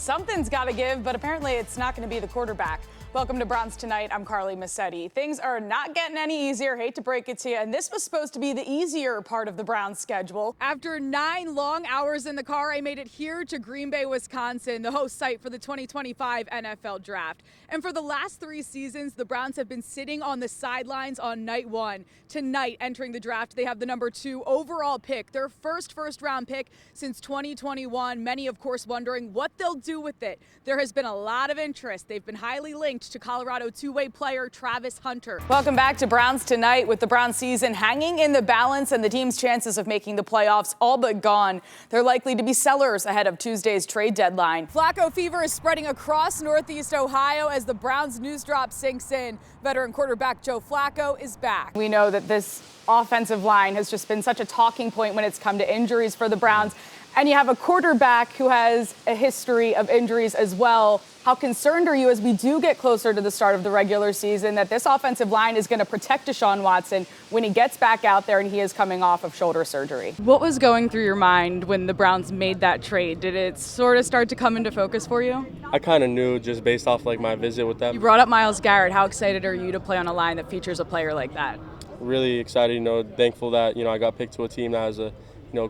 Something's got to give, but apparently it's not going to be the quarterback. Welcome to Browns Tonight. I'm CARLY Mascitti. Things are not getting any easier. Hate to break it to you. And this was supposed to be the easier part of the Browns schedule. After 9 long hours in the car, I made it here to Green Bay, Wisconsin, the host site for the 2025 NFL Draft. And for the last 3 seasons, the Browns have been sitting on the sidelines on night 1. Tonight, entering the draft, they have the number 2 overall pick, their first round pick since 2021. Many, of course, wondering what they'll do with it. There has been a lot of interest. They've been highly linked to Colorado two-way player Travis Hunter. Welcome back to Browns Tonight. With the Browns season hanging in the balance and the team's chances of making the playoffs all but gone, they're likely to be sellers ahead of Tuesday's trade deadline. Flacco fever is spreading across Northeast Ohio as the Browns news drop sinks in. Veteran quarterback Joe Flacco is back. We know that this offensive line has just been such a talking point when it's come to injuries for the Browns. And you have a quarterback who has a history of injuries as well. How concerned are you as we do get closer to the start of the regular season that this offensive line is going to protect Deshaun Watson when he gets back out there and he is coming off of shoulder surgery? What was going through your mind when the Browns made that trade? Did it sort of start to come into focus for you? I kind of knew just based off like my visit with them. You brought up Myles Garrett. How excited are you to play on a line that features a player like that? Really excited, thankful that, I got picked to a team that has a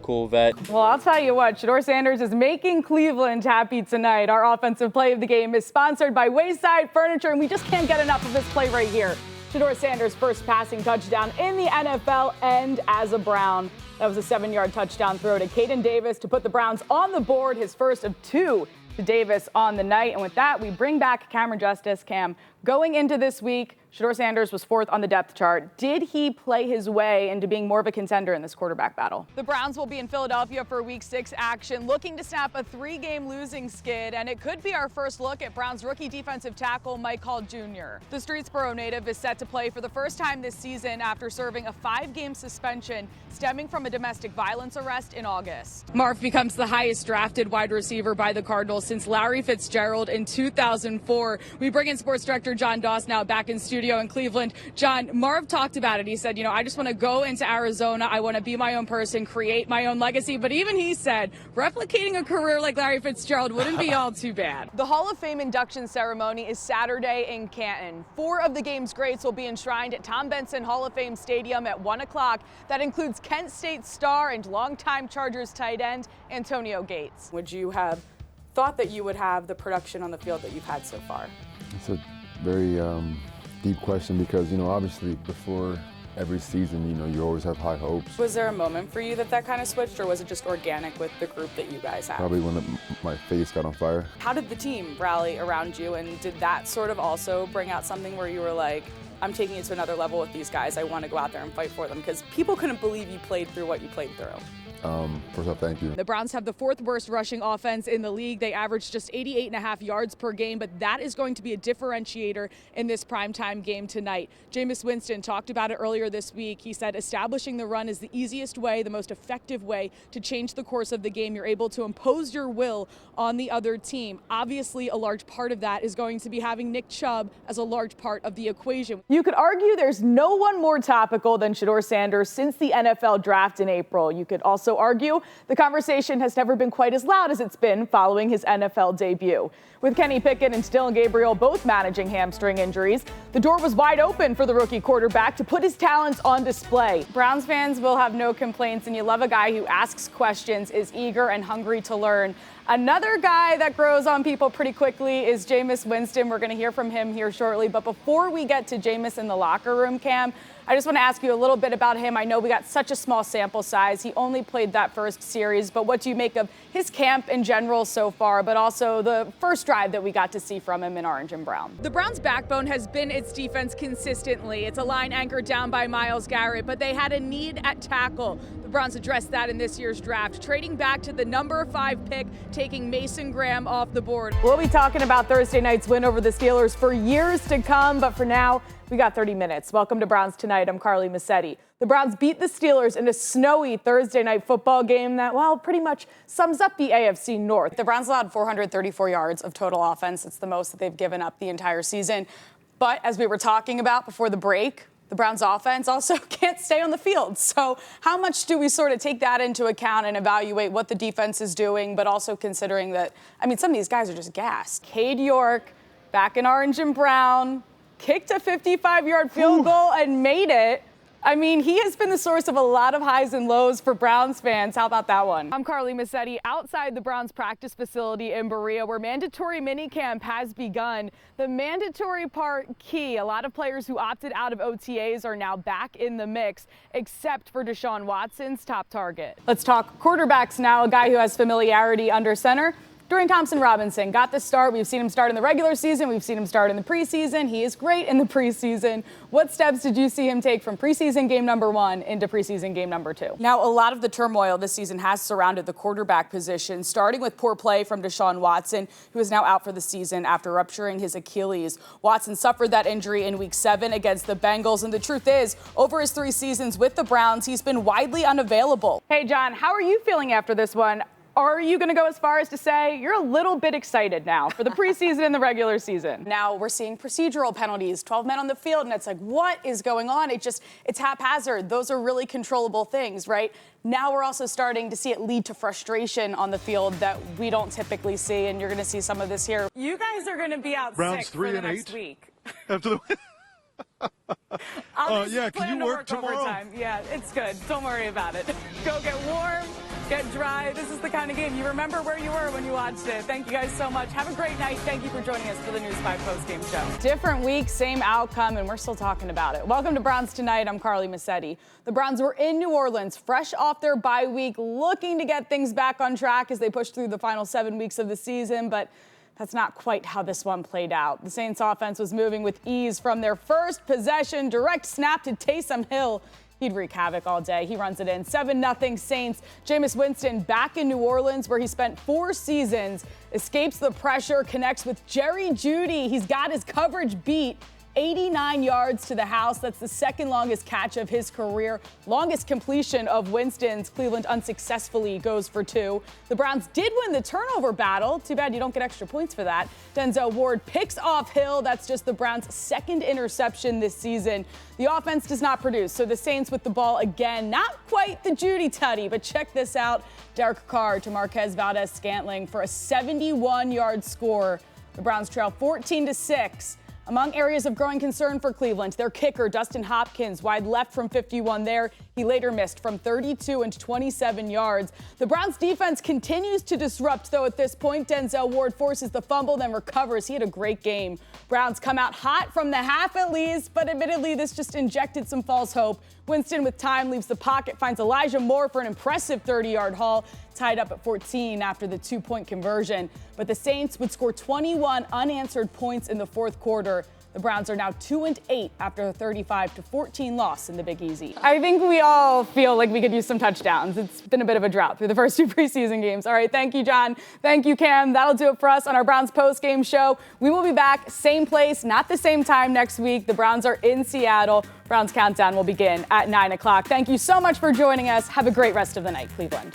cool vet. Well, I'll tell you what, Shedeur Sanders is making Cleveland happy tonight. Our offensive play of the game is sponsored by Wayside Furniture, and we just can't get enough of this play right here. Shedeur Sanders' first passing touchdown in the NFL and as a Brown. That was a 7-yard touchdown throw to Caden Davis to put the Browns on the board, his first of 2 to Davis on the night. And with that, we bring back Cameron Justice. Cam, going into this week, Shedeur Sanders was 4th on the depth chart. Did he play his way into being more of a contender in this quarterback battle? The Browns will be in Philadelphia for Week 6 action, looking to snap a 3-game losing skid, and it could be our first look at Browns rookie defensive tackle Mike Hall Jr. The Streetsboro native is set to play for the first time this season after serving a 5-game suspension stemming from a domestic violence arrest in August. Marv becomes the highest drafted wide receiver by the Cardinals since Larry Fitzgerald in 2004. We bring in sports director John Doss now back in studio in Cleveland. John, Marv talked about it. He said, I just want to go into Arizona. I want to be my own person, create my own legacy. But even he said, replicating a career like Larry Fitzgerald wouldn't be all too bad. The Hall of Fame induction ceremony is Saturday in Canton. 4 of the game's greats will be enshrined at Tom Benson Hall of Fame Stadium at 1 o'clock. That includes Kent State star and longtime Chargers tight end Antonio Gates. Would you have thought that you would have the production on the field that you've had so far? It's a very deep question because, obviously before every season, you always have high hopes. Was there a moment for you that kind of switched, or was it just organic with the group that you guys have? Probably when my face got on fire. How did the team rally around you, and did that sort of also bring out something where you were like, I'm taking it to another level with these guys, I want to go out there and fight for them? Because people couldn't believe you played through what you played through. First off, thank you. The Browns have the 4th worst rushing offense in the league. They average just 88.5 yards per game, but that is going to be a differentiator in this primetime game tonight. Jameis Winston talked about it earlier this week. He said establishing the run is the easiest way, the most effective way to change the course of the game. You're able to impose your will on the other team. Obviously, a large part of that is going to be having Nick Chubb as a large part of the equation. You could argue there's no one more topical than Shedeur Sanders since the NFL draft in April. You could also argue the conversation has never been quite as loud as it's been following his NFL debut. With Kenny Pickett and Dylan Gabriel both managing hamstring injuries, the door was wide open for the rookie quarterback to put his talents on display. Browns fans will have no complaints, and you love a guy who asks questions, is eager and hungry to learn. Another guy that grows on people pretty quickly is Jameis Winston. We're going to hear from him here shortly. But before we get to Jameis in the locker room, Cam, I just want to ask you a little bit about him. I know we got such a small sample size. He only played that first series. But what do you make of his camp in general so far, but also the first drive that we got to see from him in orange and brown? The Browns' backbone has been its defense consistently. It's a line anchored down by Myles Garrett, but they had a need at tackle. The Browns addressed that in this year's draft, trading back to the number 5 pick, taking Mason Graham off the board. We'll be talking about Thursday night's win over the Steelers for years to come, but for now, we got 30 minutes. Welcome to Browns Tonight. I'm CARLY Mascitti. The Browns beat the Steelers in a snowy Thursday night football game that, pretty much sums up the AFC North. The Browns allowed 434 yards of total offense. It's the most that they've given up the entire season. But as we were talking about before the break, the Browns offense also can't stay on the field. So how much do we sort of take that into account and evaluate what the defense is doing, but also considering that, I mean, some of these guys are just gassed. Cade York, back in orange and brown, kicked a 55-yard field goal and made it. I mean, he has been the source of a lot of highs and lows for Browns fans. How about that one? I'm CARLY Mascitti outside the Browns practice facility in Berea, where mandatory minicamp has begun. The mandatory part key. A lot of players who opted out of OTAs are now back in the mix, except for Deshaun Watson's top target. Let's talk quarterbacks now, a guy who has familiarity under center. Dorian Thompson-Robinson got the start. We've seen him start in the regular season. We've seen him start in the preseason. He is great in the preseason. What steps did you see him take from preseason game number 1 into preseason game number 2? Now, a lot of the turmoil this season has surrounded the quarterback position, starting with poor play from Deshaun Watson, who is now out for the season after rupturing his Achilles. Watson suffered that injury in Week 7 against the Bengals, and the truth is, over his 3 seasons with the Browns, he's been widely unavailable. Hey, John, how are you feeling after this one? Are you going to go as far as to say you're a little bit excited now for the preseason and the regular season? Now we're seeing procedural penalties, 12 men on the field, and it's like, what is going on? It's haphazard. Those are really controllable things, right? Now we're also starting to see it lead to frustration on the field that we don't typically see, and you're going to see some of this here. You guys are going to be out Browns sick for the 3-8 next week. After the Yeah, can you work tomorrow? Overtime. Yeah, it's good. Don't worry about it. Go get warm, get dry. This is the kind of game you remember where you were when you watched it. Thank you guys so much. Have a great night. Thank you for joining us for the News 5 postgame show. Different week, same outcome, and we're still talking about it. Welcome to Browns Tonight. I'm CARLY Mascitti. The Browns were in New Orleans, fresh off their bye week, looking to get things back on track as they push through the final 7 weeks of the season, but that's not quite how this one played out. The Saints offense was moving with ease from their first possession. Direct snap to Taysom Hill. He'd wreak havoc all day. He runs it in. 7-0 Saints. Jameis Winston back in New Orleans, where he spent 4 seasons, escapes the pressure, connects with Jerry Jeudy. He's got his coverage beat. 89 yards to the house. That's the second longest catch of his career. Longest completion of Winston's. Cleveland unsuccessfully goes for 2. The Browns did win the turnover battle. Too bad you don't get extra points for that. Denzel Ward picks off Hill. That's just the Browns' second interception this season. The offense does not produce, so the Saints with the ball again. Not quite the Jeudy tutty, but check this out. Derek Carr to Marquez Valdez-Scantling for a 71-yard score. The Browns trail 14-6. Among areas of growing concern for Cleveland, their kicker, Dustin Hopkins, wide left from 51 there. He later missed from 32 and 27 yards. The Browns defense continues to disrupt, though at this point, Denzel Ward forces the fumble, then recovers. He had a great game. Browns come out hot from the half at least, but admittedly, this just injected some false hope. Winston with time leaves the pocket, finds Elijah Moore for an impressive 30-yard haul, tied up at 14 after the 2-point conversion. But the Saints would score 21 unanswered points in the fourth quarter. The Browns are now 2-8 after a 35-14 loss in the Big Easy. I think we all feel like we could use some touchdowns. It's been a bit of a drought through the first 2 preseason games. All right, thank you, John. Thank you, Cam. That'll do it for us on our Browns post-game show. We will be back, same place, not the same time next week. The Browns are in Seattle. Browns Countdown will begin at 9 o'clock. Thank you so much for joining us. Have a great rest of the night, Cleveland.